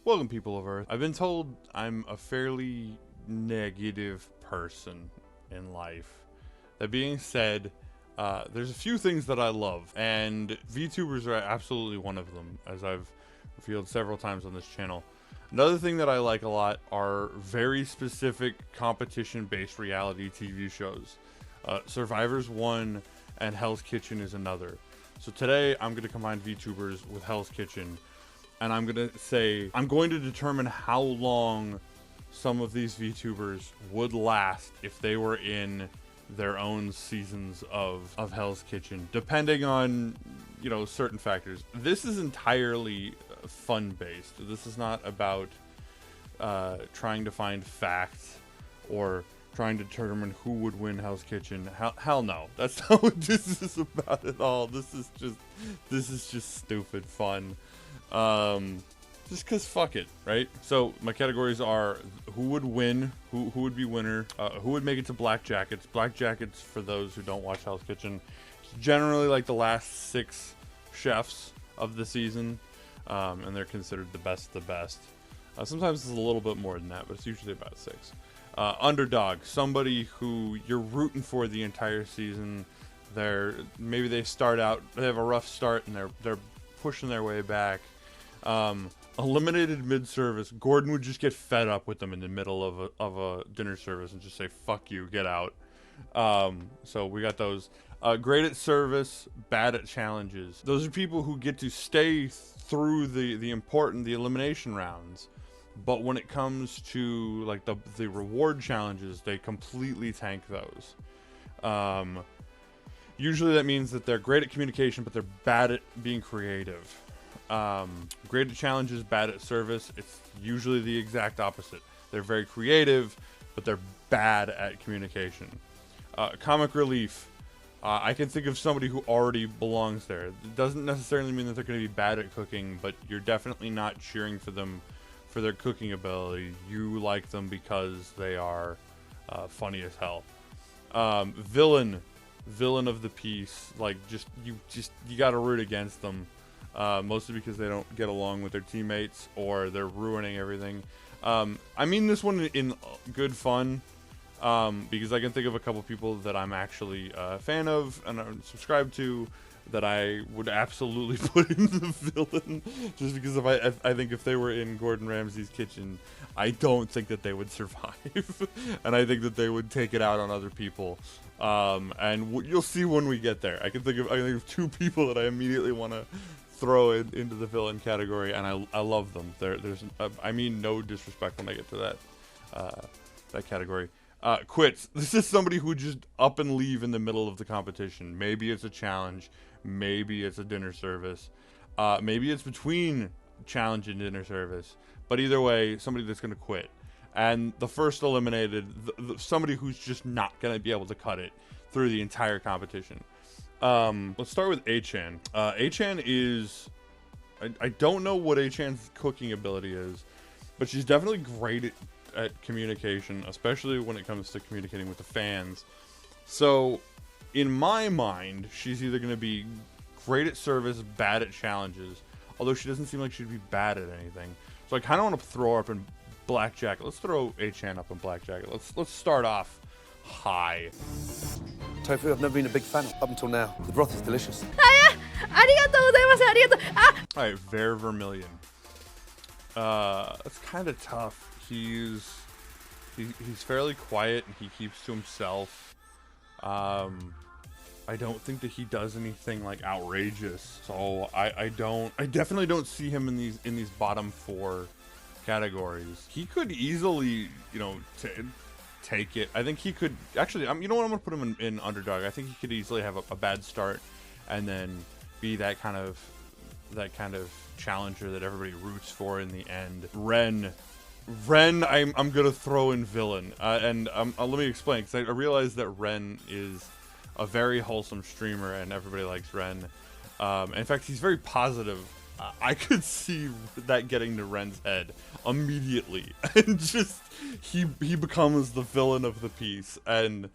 Welcome, people of Earth. I've been told I'm a fairly negative person in life. That being said, there's a few things that I love, and Vtubers are absolutely one of them, as I've revealed several times on this channel. Another thing that I like a lot are very specific competition-based reality TV shows. Survivor's one, and Hell's Kitchen is another. So today, I'm going to combine Vtubers with Hell's Kitchen, and I'm going to determine how long some of these Vtubers would last if they were in their own seasons of Hell's Kitchen, depending on, you know, certain factors. This is entirely fun-based. This is not about trying to find facts or trying to determine who would win Hell's Kitchen. Hell no. That's not what this is about at all. This is just stupid fun. Just cause fuck it, right? So my categories are who would win, who would be winner, who would make it to Black Jackets. Black Jackets, for those who don't watch Hell's Kitchen, it's generally like the last 6 chefs of the season, and they're considered the best of the best. Sometimes it's a little bit more than that, but it's usually about 6. Underdog, somebody who you're rooting for the entire season. Maybe they start out, they have a rough start, and they're pushing their way back. Eliminated mid-service. Gordon would just get fed up with them in the middle of a dinner service and just say, fuck you, get out. So we got those. Great at service, bad at challenges. Those are people who get to stay through the elimination rounds, but when it comes to like the reward challenges, they completely tank those. Usually that means that they're great at communication, but they're bad at being creative. Great at challenges, bad at service. It's usually the exact opposite. They're very creative, but they're bad at communication. Comic relief. I can think of somebody who already belongs there. It doesn't necessarily mean that they're going to be bad at cooking, but you're definitely not cheering for them for their cooking ability. You like them because they are funny as hell. Villain of the piece. Like, you gotta root against them. Mostly because they don't get along with their teammates or they're ruining everything. I mean this one in good fun, because I can think of a couple people that I'm actually a fan of and I'm subscribed to that I would absolutely put in the villain, just because I think if they were in Gordon Ramsay's kitchen, I don't think that they would survive, and I think that they would take it out on other people. And you'll see when we get there. I can think of 2 people that I immediately want to throw it into the villain category, and I love them. I mean no disrespect when I get to that category. Quits. This is somebody who just up and leave in the middle of the competition. Maybe it's a challenge, maybe it's a dinner service, maybe it's between challenge and dinner service, but either way, somebody that's going to quit. And the first eliminated, somebody who's just not going to be able to cut it through the entire competition. Let's start with A-chan. A-chan is, I don't know what A-chan's cooking ability is, but she's definitely great at communication, especially when it comes to communicating with the fans. So, in my mind, she's either going to be great at service, bad at challenges, although she doesn't seem like she'd be bad at anything. So I kind of want to throw her up in Black Jacket. Let's throw A-chan up in Black Jacket. Let's start off high. Tofu, I've never been a big fan up until now. The broth is delicious. Alright, Vare Vermilion. It's kind of tough. He's fairly quiet and he keeps to himself. I don't think that he does anything like outrageous. So I definitely don't see him in these bottom 4 categories. He could easily, you know, take it. I think he could actually. You know what? I'm gonna put him in underdog. I think he could easily have a bad start and then be that kind of challenger that everybody roots for in the end. Ren, I'm gonna throw in villain, and let me explain, because I realize that Ren is a very wholesome streamer and everybody likes Ren. In fact, he's very positive. I could see that getting to Ren's head immediately, and just he becomes the villain of the piece, and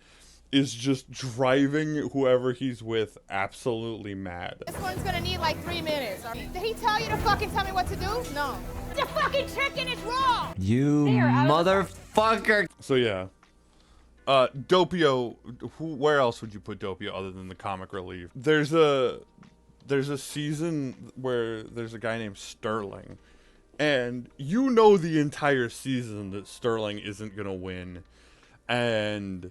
is just driving whoever he's with absolutely mad. This one's gonna need like 3 minutes. Did he tell you to fucking tell me what to do? No. The fucking chicken is raw! You motherfucker! So yeah. Doppio, where else would you put Doppio other than the comic relief? There's a season where there's a guy named Sterling. And you know the entire season that Sterling isn't gonna win. And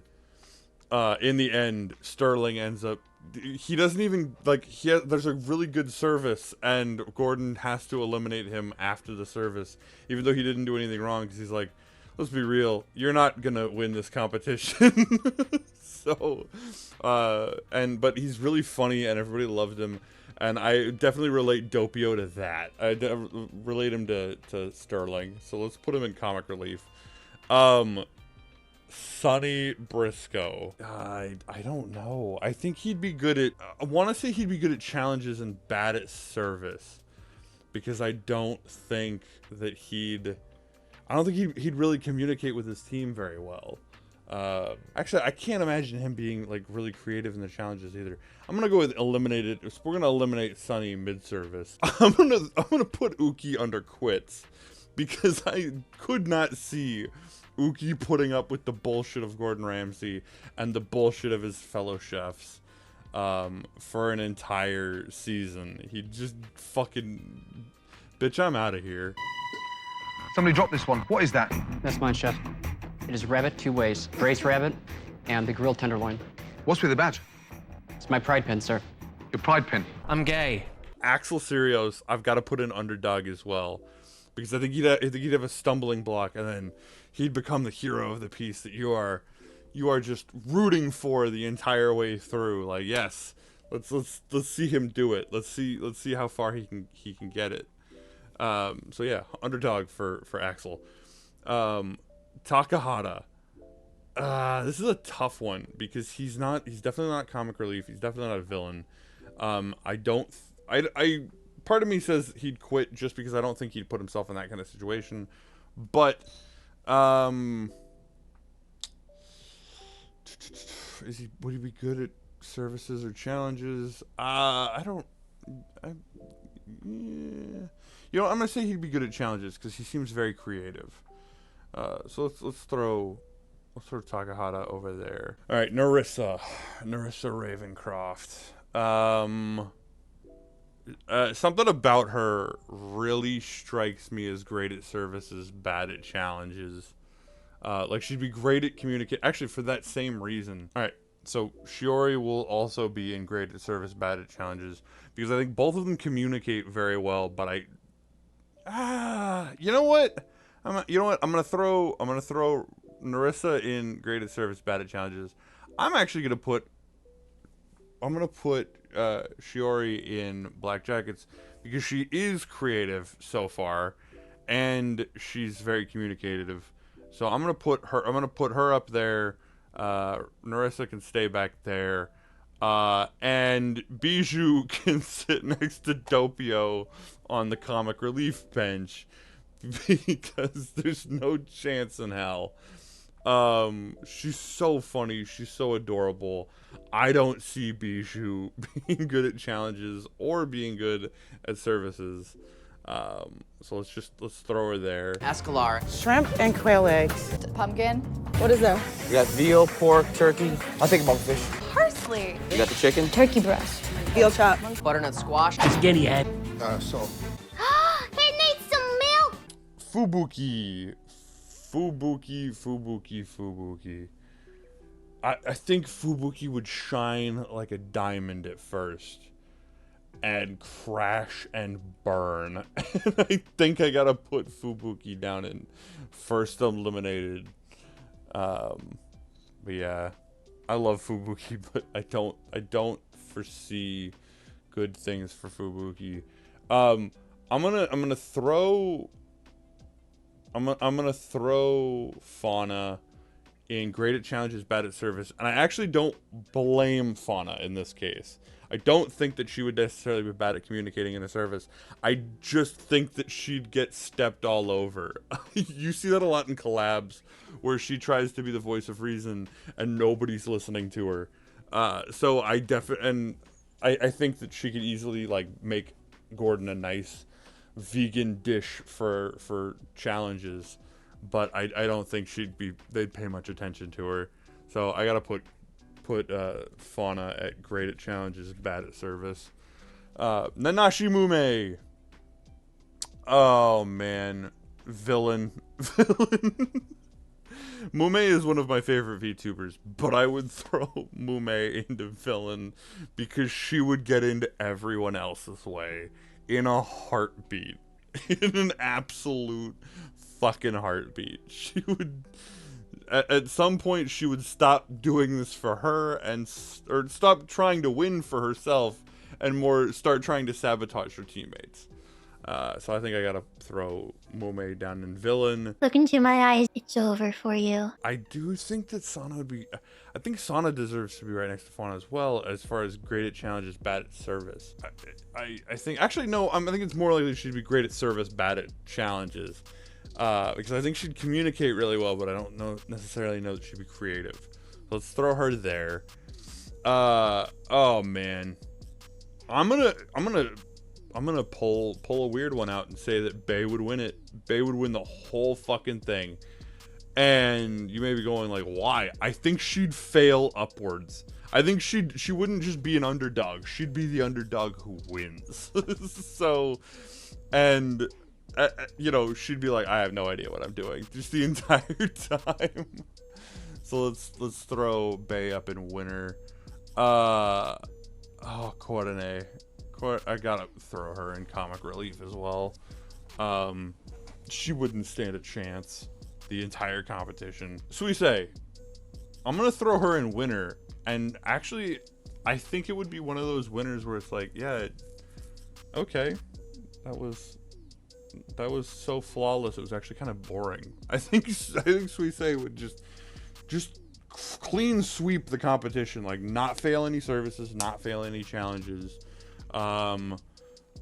in the end, Sterling ends up, he doesn't even, like, there's a really good service, and Gordon has to eliminate him after the service, even though he didn't do anything wrong, because he's like, let's be real, you're not gonna win this competition. So, but he's really funny, and everybody loved him, and I definitely relate Doppio to that. I relate him to Sterling, so let's put him in comic relief. Sonny Briscoe. I don't know. I think he'd be good at... I want to say he'd be good at challenges and bad at service. Because I don't think that he'd really communicate with his team very well. Actually, I can't imagine him being like really creative in the challenges either. I'm gonna go with eliminated. We're gonna eliminate Sonny mid-service. I'm gonna put Uki under quits. Because I could not see Uki putting up with the bullshit of Gordon Ramsay and the bullshit of his fellow chefs for an entire season. He just fucking... Bitch, I'm out of here. Somebody dropped this one. What is that? That's mine, chef. It is rabbit 2 ways. Braised rabbit and the grilled tenderloin. What's with the badge? It's my pride pin, sir. Your pride pin. I'm gay. Axel Sirios, I've got to put in underdog as well. Because I think he'd have a stumbling block, and then he'd become the hero of the piece that you are just rooting for the entire way through. Like, yes, let's see him do it. Let's see how far he can get it. So yeah, underdog for Axel. Takahata. This is a tough one because he's definitely not comic relief. He's definitely not a villain. Part of me says he'd quit just because I don't think he'd put himself in that kind of situation. But, would he be good at services or challenges? Yeah. You know, I'm gonna say he'd be good at challenges because he seems very creative. So let's throw Takahata over there. All right, Narissa Ravencroft. Something about her really strikes me as great at services, bad at challenges. Like, she'd be great at communicate. Actually, for that same reason. All right, so Shiori will also be in great at service, bad at challenges, because I think both of them communicate very well. But you know what? I'm gonna throw Narissa in great at service, bad at challenges. I'm gonna put Shiori in Black Jackets because she is creative so far, and she's very communicative. So I'm gonna put her up there. Narissa can stay back there, and Bijou can sit next to Doppio on the comic relief bench because there's no chance in hell. She's so funny. She's so adorable. I don't see Bijou being good at challenges or being good at services. So let's throw her there. Escalar. Shrimp and quail eggs. Pumpkin. What is that? We got veal, pork, turkey. I'll take about the fish. Parsley. You got the chicken? Turkey breast. Veal chop. Butternut squash. Skinny head. Salt. He needs some milk. Fubuki. I think Fubuki would shine like a diamond at first and crash and burn. And I think I gotta put Fubuki down in first eliminated. But yeah, I love Fubuki, but I don't foresee good things for Fubuki. I'm gonna throw Fauna in great at challenges, bad at service, and I actually don't blame Fauna in this case. I don't think that she would necessarily be bad at communicating in a service. I just think that she'd get stepped all over. You see that a lot in collabs where she tries to be the voice of reason and nobody's listening to her. So I think that she could easily like make Gordon a nice vegan dish for challenges, but I don't think they'd pay much attention to her. So I gotta put Fauna at great at challenges, bad at service. Nanashi Mume. Oh man, villain. Mume is one of my favorite VTubers, but I would throw Mume into villain because she would get into everyone else's way in a heartbeat. In an absolute fucking heartbeat. She would... At some point, she would stop doing this for her or stop trying to win for herself and more start trying to sabotage her teammates. So I think I gotta throw Mume down in villain. Look into my eyes. It's over for you. I do think that Sana would be... I think Sana deserves to be right next to Fauna as well, as far as great at challenges, bad at service. I think... Actually, no, I think it's more likely she'd be great at service, bad at challenges. Because I think she'd communicate really well, but I don't necessarily know that she'd be creative. So let's throw her there. Oh man, I'm gonna pull a weird one out and say that Bae would win it. Bae would win the whole fucking thing. And you may be going like, why? I think she'd fail upwards. I think she wouldn't just be an underdog. She'd be the underdog who wins. So, and you know, she'd be like, I have no idea what I'm doing just the entire time. So let's throw Bae up in winner. Oh, Courtenay. I gotta throw her in comic relief as well. She wouldn't stand a chance the entire competition. Suisei, I'm gonna throw her in winner, and actually I think it would be one of those winners where it's like, yeah, okay, that was so flawless it was actually kind of boring. I think Suisei would just clean sweep the competition, like not fail any services, not fail any challenges,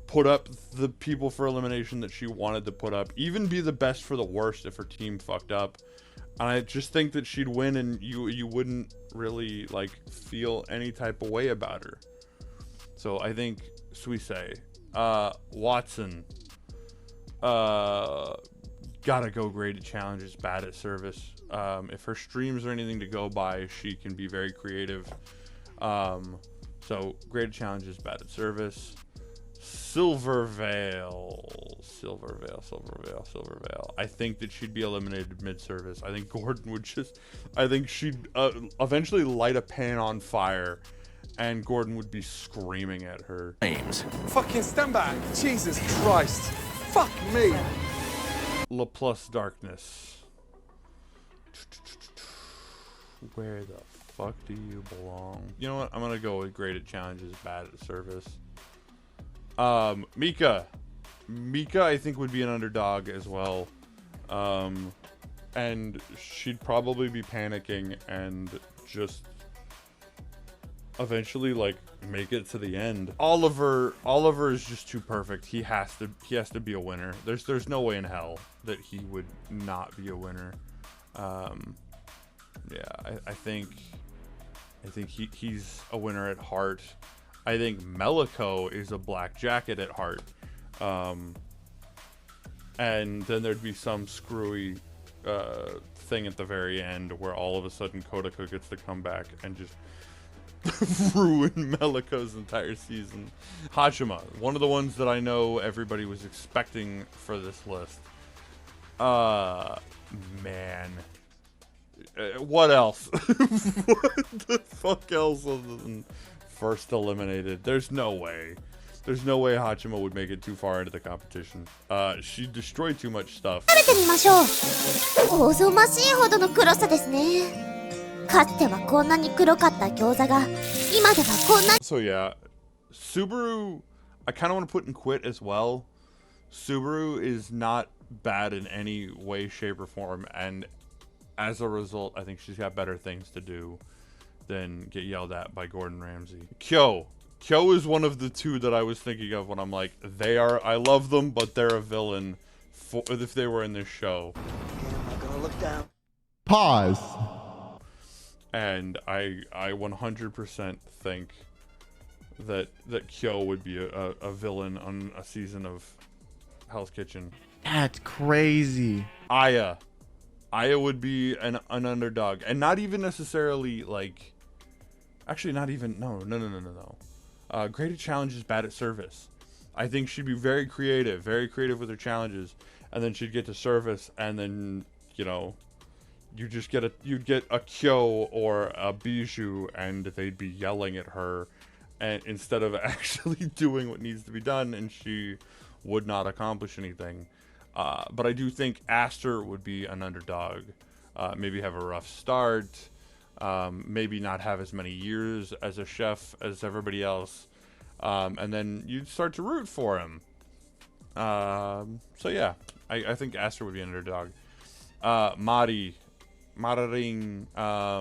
put up the people for elimination that she wanted to put up, even be the best for the worst if her team fucked up. And I just think that she'd win, and you wouldn't really like feel any type of way about her. So I think Suisei. Watson, gotta go great at challenges, bad at service. If her streams are anything to go by, she can be very creative. So great at challenges, bad at service. Silvervale. I think that she'd be eliminated mid-service. I think Gordon would I think she'd eventually light a pan on fire, and Gordon would be screaming at her. Fucking stand back. Jesus Christ. Fuck me. La Plus Darkness. Where the fuck do you belong? You know what? I'm gonna go with great at challenges, bad at service. Mika, I think would be an underdog as well. And she'd probably be panicking and just eventually like make it to the end. Oliver is just too perfect. He has to be a winner. There's no way in hell that he would not be a winner. Yeah, I think he's a winner at heart. I think Melico is a black jacket at heart. And then there'd be some screwy thing at the very end where all of a sudden Kodaka gets to come back and just ruin Melico's entire season. Hachima, one of the ones that I know everybody was expecting for this list. Man. What else? What the fuck else other than first eliminated? There's no way Hachima would make it too far into the competition. She destroyed too much stuff. So yeah, Subaru, I kind of want to put in quit as well. Subaru is not bad in any way, shape, or form, and as a result, I think she's got better things to do than get yelled at by Gordon Ramsay. Kyo, Kyo is one of the two that I was thinking of when I'm like, I love them, but they're a villain if they were in this show. I'm not gonna look down. Pause. And I 100% think that Kyo would be a villain on a season of Hell's Kitchen. That's crazy. Aya would be an underdog, and not even necessarily like, actually not even, no. Great at challenges, bad at service. I think she'd be very creative with her challenges, and then she'd get to service, and then, you know, you'd get a Kyo or a Bijou, and they'd be yelling at her, and instead of actually doing what needs to be done, and she would not accomplish anything. But I do think Aster would be an underdog. Maybe have a rough start. Maybe not have as many years as a chef as everybody else. And then you'd start to root for him. So yeah, I think Aster would be an underdog. Maring,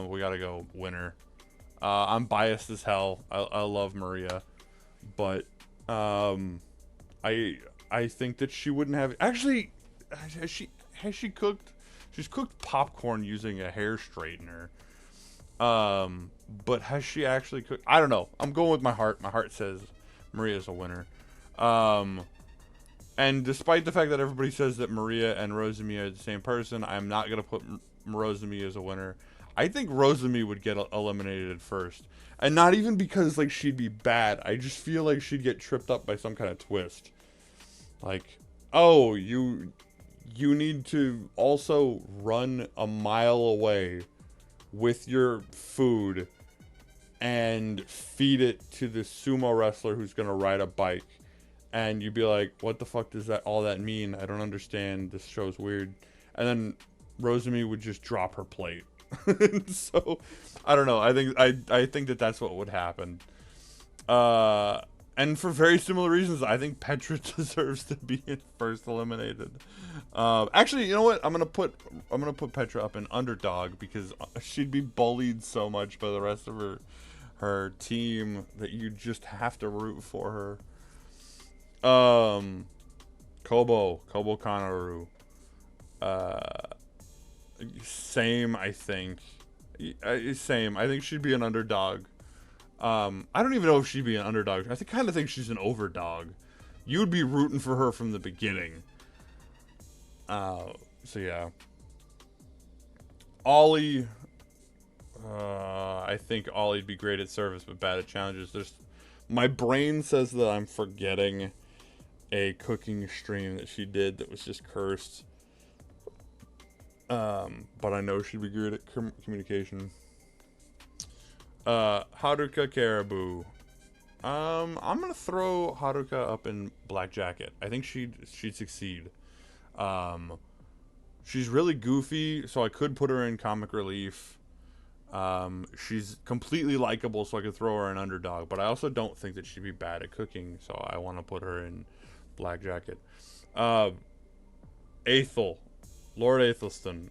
we gotta go winner. I'm biased as hell. I love Maria, but I think that she wouldn't have. Actually, has she cooked? She's cooked popcorn using a hair straightener. But has she actually cooked? I don't know. I'm going with my heart. My heart says Maria's a winner. And despite the fact that everybody says that Maria and Rosemi are the same person, I'm not gonna put Rosemi as a winner. I think Rosemi would get eliminated first, and not even because like she'd be bad. I just feel like she'd get tripped up by some kind of twist. Like, oh, you need to also run a mile away with your food and feed it to the sumo wrestler who's gonna ride a bike. And you'd be like, what the fuck does all that mean? I don't understand. This show's weird. And then Rosemi would just drop her plate. So, I don't know. I think that that's what would happen. And for very similar reasons, I think Petra deserves to be first eliminated. Actually, you know what? I'm gonna put Petra up in underdog because she'd be bullied so much by the rest of her team that you just have to root for her. Kobo Kanaru. Same, I think. Same. I think she'd be an underdog. I don't even know if she'd be an underdog. I kind of think she's an overdog. You'd be rooting for her from the beginning. So yeah. Ollie. I think Ollie'd be great at service but bad at challenges. My brain says that I'm forgetting a cooking stream that she did that was just cursed. But I know she'd be good at communication. Haruka Caribou. I'm gonna throw Haruka up in Black Jacket. I think she'd succeed. She's really goofy, so I could put her in comic relief. She's completely likable, so I could throw her in underdog. But I also don't think that she'd be bad at cooking, so I want to put her in Black Jacket. Aethel. Lord Aethelston.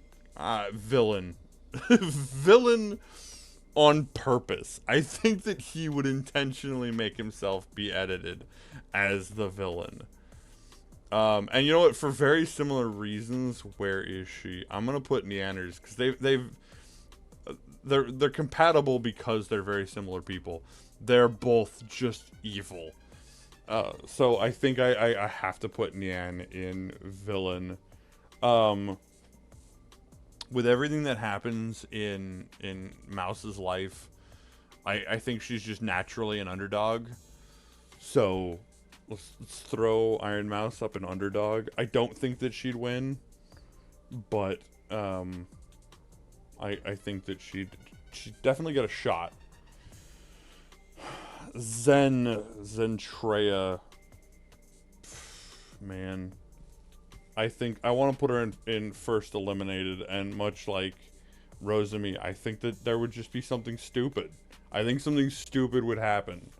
Villain. Villain on purpose. I think that he would intentionally make himself be edited as the villain. And you know what? For very similar reasons, where is she? I'm gonna put Neanders because they're compatible because they're very similar people. They're both just evil. So I think I have to put Nyan in villain. With everything that happens in Mouse's life, I think she's just naturally an underdog. So let's throw Iron Mouse up in underdog. I don't think that she'd win, but I think that she'd definitely get a shot. Zentreya, man, I think I want to put her in first eliminated, and much like Rosemi, I think that there would just be something stupid. I think something stupid would happen,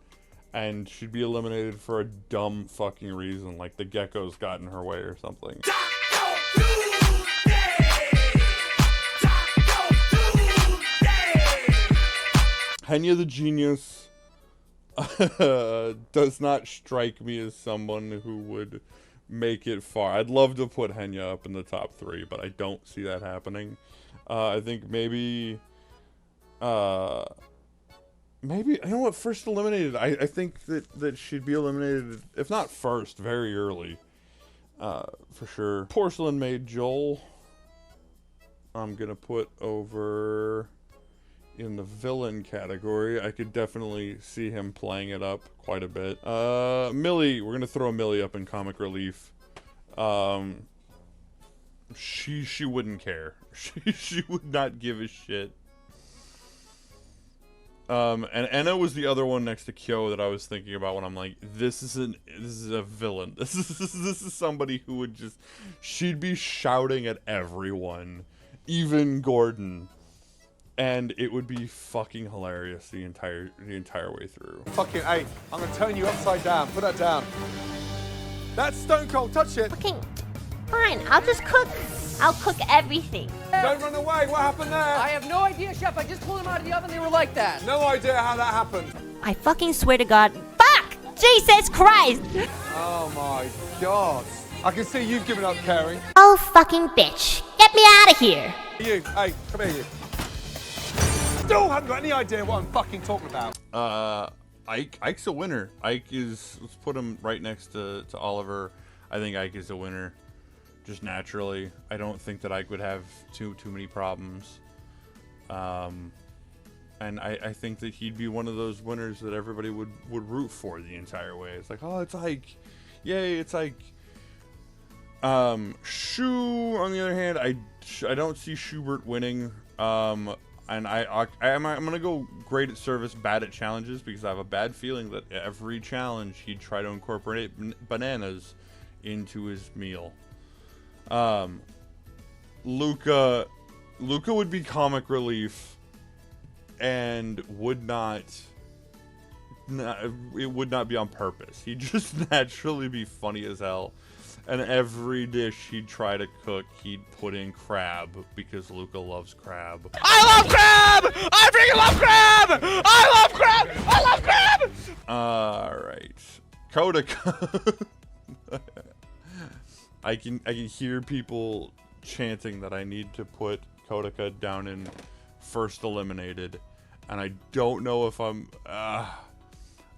and she'd be eliminated for a dumb fucking reason, like the geckos got in her way or something. Henya the Genius. does not strike me as someone who would make it far. I'd love to put Henya up in the top 3, but I don't see that happening. I think maybe, you know what, first eliminated. I think that she'd be eliminated, if not first, very early. For sure. Porcelain Maid Joel, I'm gonna put over in the villain category. I could definitely see him playing it up quite a bit. Millie, we're gonna throw Millie up in comic relief. She wouldn't care. She would not give a shit. And Enna was the other one next to Kyo that I was thinking about when I'm like, this is a villain. This is somebody who would just, she'd be shouting at everyone, even Gordon, and it would be fucking hilarious the entire way through. Fucking, hey, I'm gonna turn you upside down. Put that down. That's stone cold. Touch it. Fucking fine. I'll just cook. I'll cook everything. Don't run away. What happened there? I have no idea, Chef. I just pulled them out of the oven. They were like that. No idea how that happened. I fucking swear to God. Fuck! Jesus Christ! Oh my God. I can see you've given up caring. Oh fucking bitch. Get me out of here. You, hey, come here, you. Still haven't got any idea what I'm fucking talking about. Ike's a winner. Ike is, let's put him right next to Oliver. I think Ike is a winner, just naturally. I don't think that Ike would have too many problems. And I think that he'd be one of those winners that everybody would root for the entire way. It's like, oh, it's Ike. Yay, it's Ike. Shu, on the other hand, I don't see Schubert winning. And I'm gonna go great at service, bad at challenges, because I have a bad feeling that every challenge he'd try to incorporate bananas into his meal. Luca would be comic relief, and it would not be on purpose. He'd just naturally be funny as hell. And every dish he'd try to cook, he'd put in crab, because Luca loves crab. I love crab! I freaking love crab! I love crab! I love crab! Alright. Kodaka. I can hear people chanting that I need to put Kodaka down in first eliminated. And I don't know if I'm...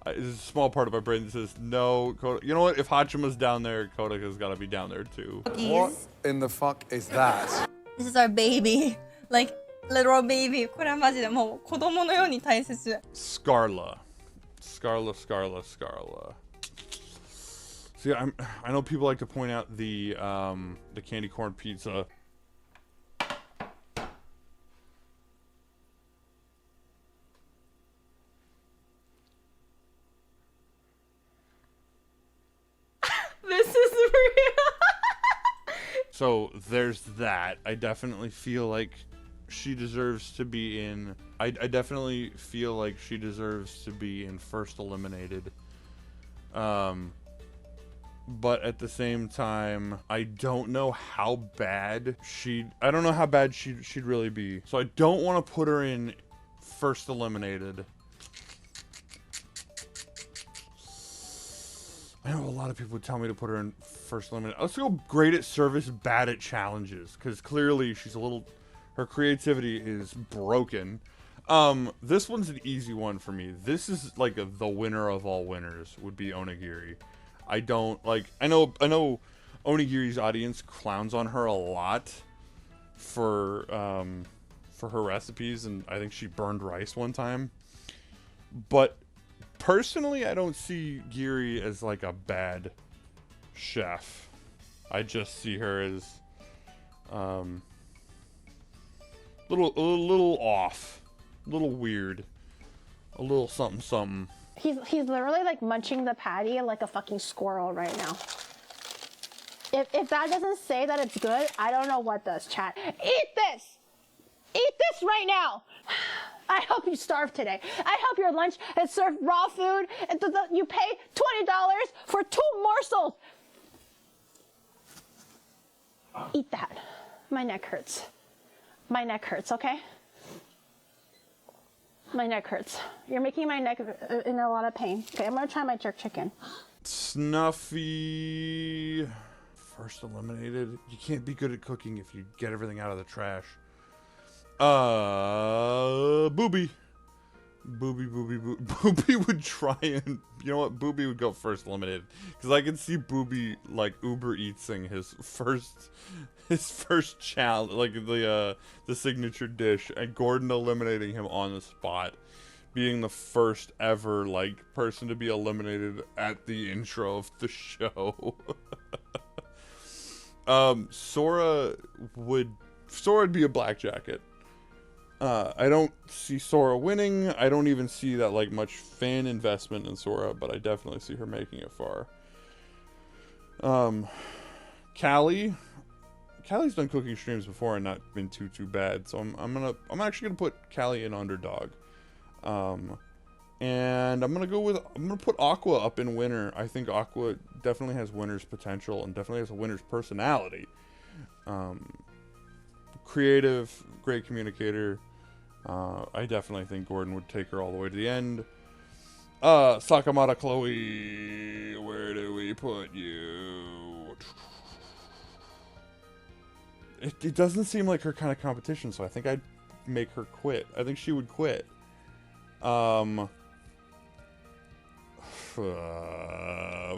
there's a small part of my brain that says, no, Kodaka. You know what? If Hachima's down there, Kodaka's got to be down there too. What in the fuck is that? This is our baby. Like, literal baby. これはマジでもう子供のように大切。 Scarla. See, I know people like to point out the candy corn pizza. This is real. So there's that. I definitely feel like she deserves to be in. I definitely feel like she deserves to be in first eliminated. But at the same time, I don't know how bad she'd really be. So I don't want to put her in first eliminated. I know a lot of people would tell me to put her in first eliminated. Let's go great at service, bad at challenges, because clearly she's a little, her creativity is broken. This one's an easy one for me. This is like the winner of all winners would be Onigiri. I don't like, I know Onigiri's audience clowns on her a lot for her recipes, and I think she burned rice one time. But personally, I don't see Giri as like a bad chef. I just see her as a little off, a little weird, a little something. He's literally like munching the patty like a fucking squirrel right now. If that doesn't say that it's good, I don't know what does, chat. Eat this! Eat this right now! I hope you starve today. I hope your lunch is served raw food and you pay $20 for 2 morsels. Eat that. My neck hurts. My neck hurts, okay? My neck hurts. You're making my neck in a lot of pain. Okay, I'm gonna try my jerk chicken. Snuffy. First eliminated. You can't be good at cooking if you get everything out of the trash. Booby. Booby would try and, you know what, Booby would go first eliminated, because I can see Booby like Uber Eatsing his first challenge, like the signature dish, and Gordon eliminating him on the spot, being the first ever like person to be eliminated at the intro of the show. Sora would be a black jacket. I don't see Sora winning. I don't even see that like much fan investment in Sora, but I definitely see her making it far. Callie. Callie's done cooking streams before and not been too bad, so I'm actually gonna put Callie in underdog. And I'm gonna put Aqua up in winner. I think Aqua definitely has winner's potential and definitely has a winner's personality. Creative, great communicator. I definitely think Gordon would take her all the way to the end. Sakamata Chloe, where do we put you? It doesn't seem like her kind of competition, so I think I'd make her quit. I think she would quit.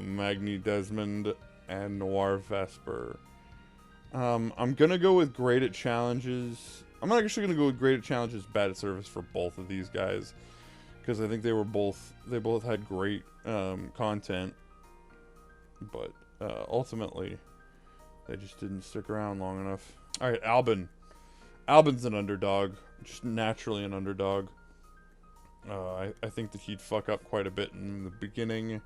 Magni Desmond and Noir Vesper. I'm gonna go with great at challenges. I'm actually gonna go with great at challenges, bad at service for both of these guys, because I think they both had great content, but ultimately they just didn't stick around long enough. All right, Albin. Albin's an underdog, just naturally an underdog. I think that he'd fuck up quite a bit in the beginning,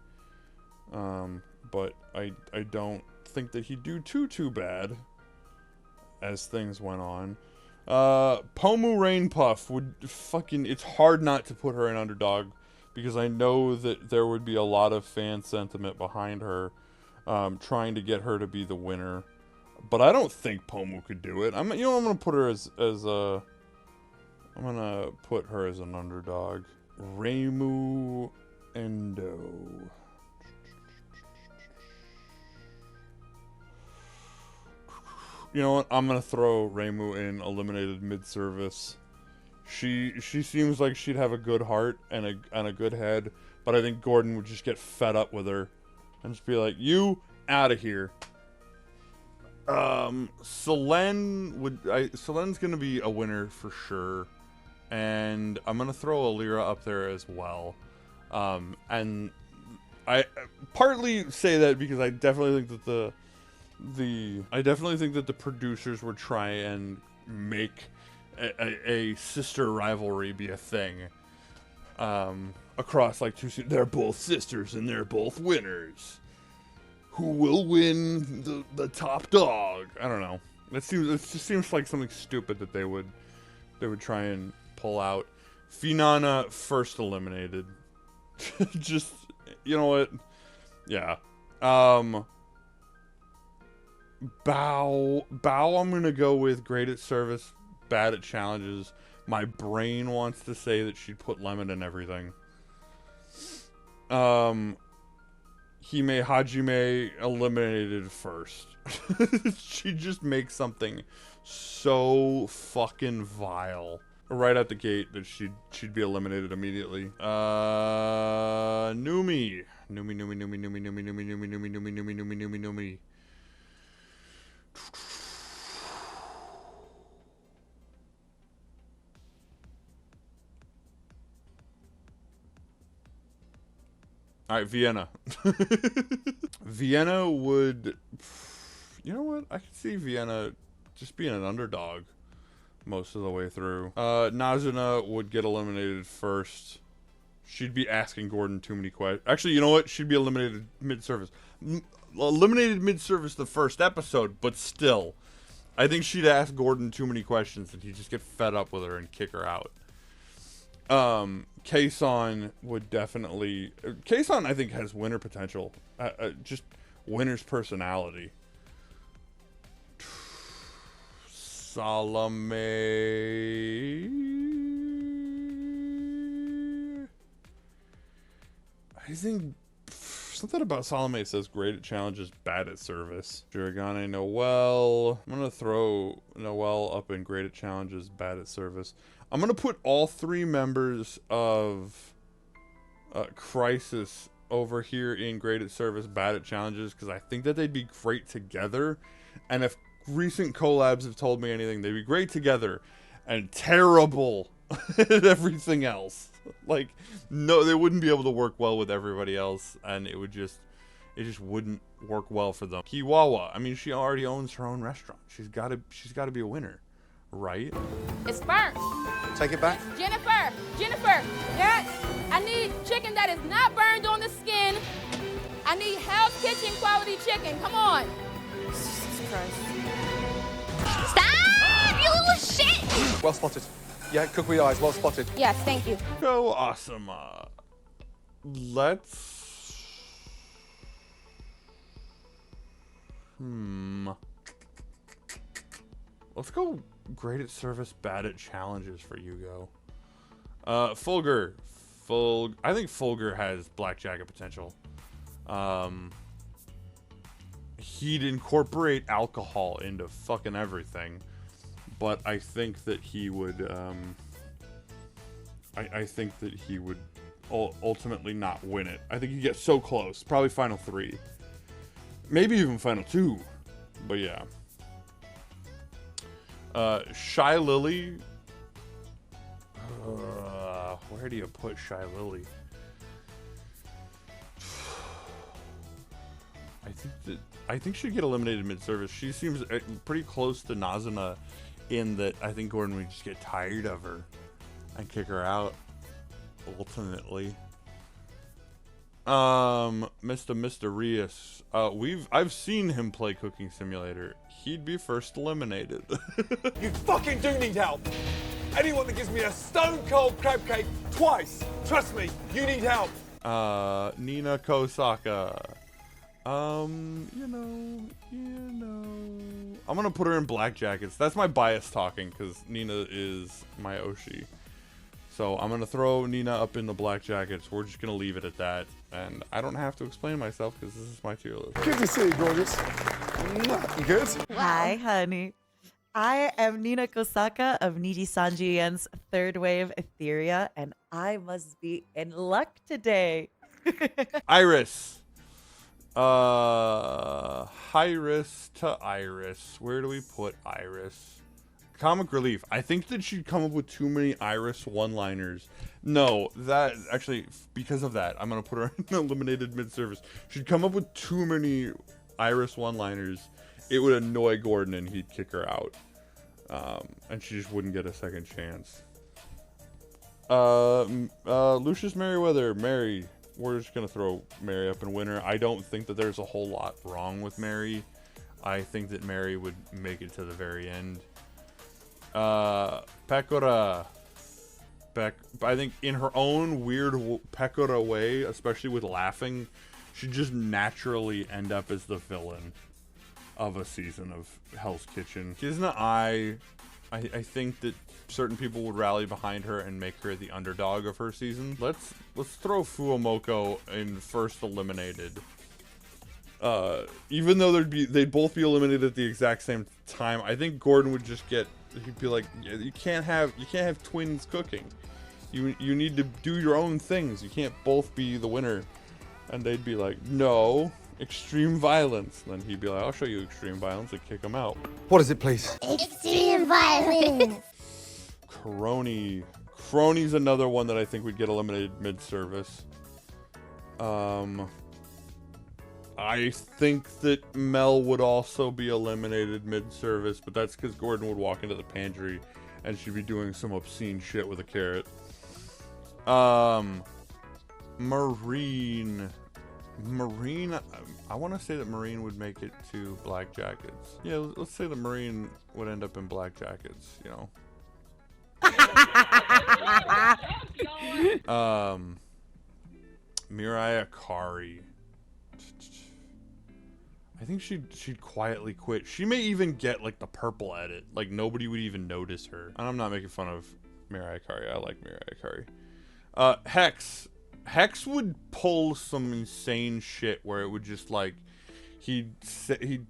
but I don't think that he'd do too bad as things went on. Pomu Rainpuff would fucking, it's hard not to put her in underdog, because I know that there would be a lot of fan sentiment behind her, trying to get her to be the winner, but I don't think Pomu could do it. I'm gonna put her I'm gonna put her as an underdog. Reimu Endo. You know what? I'm gonna throw Reimu in eliminated mid-service. She seems like she'd have a good heart and a good head, but I think Gordon would just get fed up with her and just be like, "You out of here." Selen's gonna be a winner for sure, and I'm gonna throw Alira up there as well. And I partly say that because I definitely think that the producers would try and make a sister rivalry be a thing, across like they're both sisters and they're both winners. Who will win the top dog? I don't know. It just seems like something stupid that they would try and pull out. Finana first eliminated. Just, you know what? Yeah. Bao, I'm gonna go with great at service, bad at challenges. My brain wants to say that she'd put lemon in everything. Hime Hajime eliminated first. She just makes something so fucking vile right at the gate that she'd be eliminated immediately. Numi. Alright, Vienna. Vienna would... You know what? I could see Vienna just being an underdog most of the way through. Nazuna would get eliminated first. She'd be asking Gordon too many questions. Actually, you know what? She'd be eliminated mid-service. Eliminated mid-service the first episode, but still. I think she'd ask Gordon too many questions and he'd just get fed up with her and kick her out. Kason would definitely... Kason, I think, has winner potential. Just winner's personality. Salome... think something about Salome says great at challenges, bad at service. Jiragane, Noelle. I'm gonna throw Noelle up in great at challenges, bad at service. I'm gonna put all 3 members of Crisis over here in great at service, bad at challenges, because I think that they'd be great together. And if recent collabs have told me anything, they'd be great together and terrible at everything else. Like, no, they wouldn't be able to work well with everybody else, and it just wouldn't work well for them. Kiwawa, I mean, she already owns her own restaurant. She's gotta be a winner, right? It's burnt. Take it back. Jennifer, yes. I need chicken that is not burned on the skin. I need Hell's Kitchen quality chicken. Come on. Jesus Christ. Stop, you little shit! Well spotted. Yeah, cook with eyes. Well spotted. Yes, thank you. Go awesome. Let's go great at service, bad at challenges for Hugo. Fulgur. I think Fulgur has black jacket potential. He'd incorporate alcohol into fucking everything, but I think that he would I think that he would ultimately not win it. I think he'd get so close, probably final 3, maybe even final 2, but yeah. Shy Lily. Where do you put Shy Lily? I think she'd get eliminated mid-service. She seems pretty close to Nazuna in that I think Gordon would just get tired of her and kick her out ultimately. Mr. Mysterious. I've seen him play Cooking Simulator. He'd be first eliminated. You fucking do need help. Anyone that gives me a stone cold crab cake twice, trust me, you need help. Nina Kosaka. You know, I'm gonna put her in black jackets. That's my bias talking, because Nina is my Oshi. So I'm gonna throw Nina up in the black jackets. We're just gonna leave it at that, and I don't have to explain myself because this is my tier list. Good to see you, gorgeous. You good? Hi, honey. I am Nina Kosaka of Niji Sanji-en's Third Wave Etheria, and I must be in luck today. Iris. Iris to Iris. Where do we put Iris? Comic relief. I think that she'd come up with too many Iris one-liners. No, that actually, because of that, I'm gonna put her in eliminated mid-service. She'd come up with too many Iris one-liners. It would annoy Gordon and he'd kick her out. And she just wouldn't get a second chance. Lucius Merriweather, Mary. We're just gonna throw Mary up and win her. I don't think that there's a whole lot wrong with Mary. I think that Mary would make it to the very end. Pekora. I think in her own weird Pekora way, especially with laughing, she'd just naturally end up as the villain of a season of Hell's Kitchen. Kizna I think that certain people would rally behind her and make her the underdog of her season. Let's throw Fuomoko in first eliminated. Even though they'd both be eliminated at the exact same time, I think Gordon would just get, he'd be like, you can't have twins cooking. You need to do your own things. You can't both be the winner. And they'd be like, no, extreme violence. And then he'd be like, I'll show you extreme violence, and kick him out. What is it, please? Extreme violence. Crony's another one that I think would get eliminated mid-service. I think that Mel would also be eliminated mid-service, but that's because Gordon would walk into the pantry and she'd be doing some obscene shit with a carrot. Marine, I want to say that Marine would make it to Black Jackets. Yeah, let's say that Marine would end up in Black Jackets, you know. Mirai Akari. I think she'd quietly quit. She may even get like the purple edit. Like nobody would even notice her. And I'm not making fun of Mirai Akari. I like Mirai Akari. Hex. Hex would pull some insane shit where it would just like he'd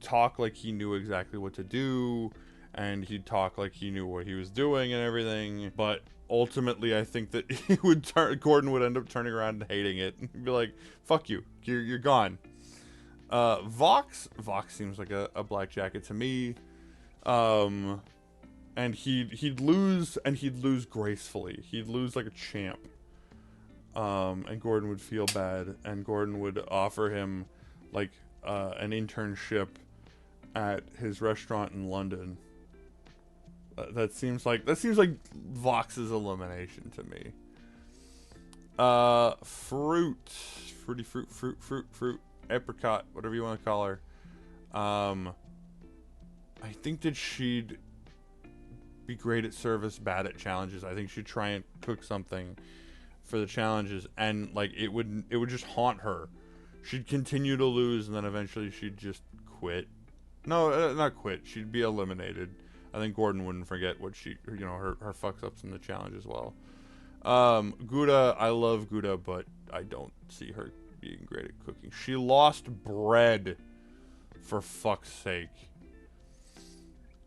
talk like he knew exactly what to do, and he'd talk like he knew what he was doing and everything. But ultimately, I think that Gordon would end up turning around and hating it and be like, "Fuck you, you're gone." Vox seems like a black jacket to me. And he'd lose gracefully. He'd lose like a champ. And Gordon would feel bad, and Gordon would offer him like an internship at his restaurant in London. That seems like Vox's elimination to me. Fruity fruit, apricot, whatever you want to call her. I think that she'd be great at service, bad at challenges. I think she'd try and cook something for the challenges, and like it would just haunt her. She'd continue to lose, and then eventually she'd just quit. No, not quit. She'd be eliminated. I think Gordon wouldn't forget what her fucks ups in the challenge as well. Gouda, I love Gouda, but I don't see her being great at cooking. She lost bread, for fuck's sake.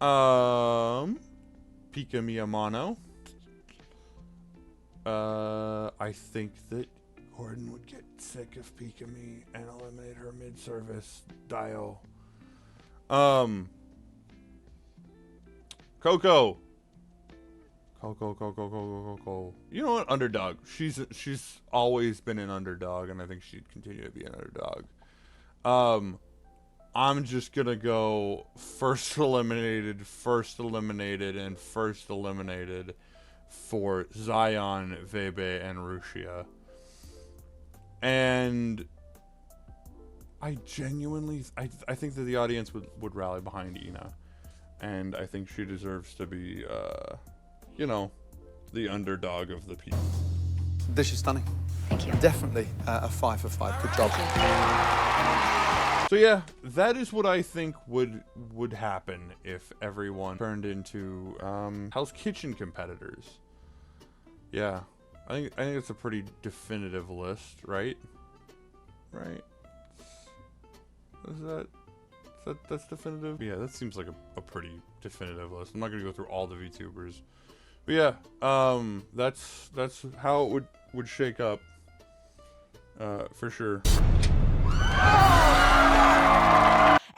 Pika Miyamano. I think that Gordon would get sick of Pika Me and eliminate her mid-service. Dio. Coco. You know what? Underdog. She's always been an underdog, and I think she'd continue to be an underdog. I'm just gonna go first eliminated, and first eliminated for Zion, Vebe, and Rushia. And I genuinely, I think that the audience would rally behind Ina. And I think she deserves to be, the underdog of the people. This is stunning. Thank you. Definitely a 5 for 5. Good job. So yeah, that is what I think would happen if everyone turned into Hell's Kitchen competitors. Yeah, I think it's a pretty definitive list, right? Right? That's definitive? Yeah, that seems like a pretty definitive list. I'm not gonna go through all the VTubers, but yeah, that's how it would shake up, for sure.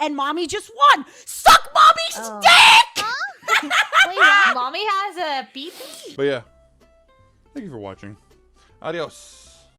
And mommy just won. Suck mommy's dick! Wait, what? Mommy has a pee-pee? But yeah, thank you for watching. Adios.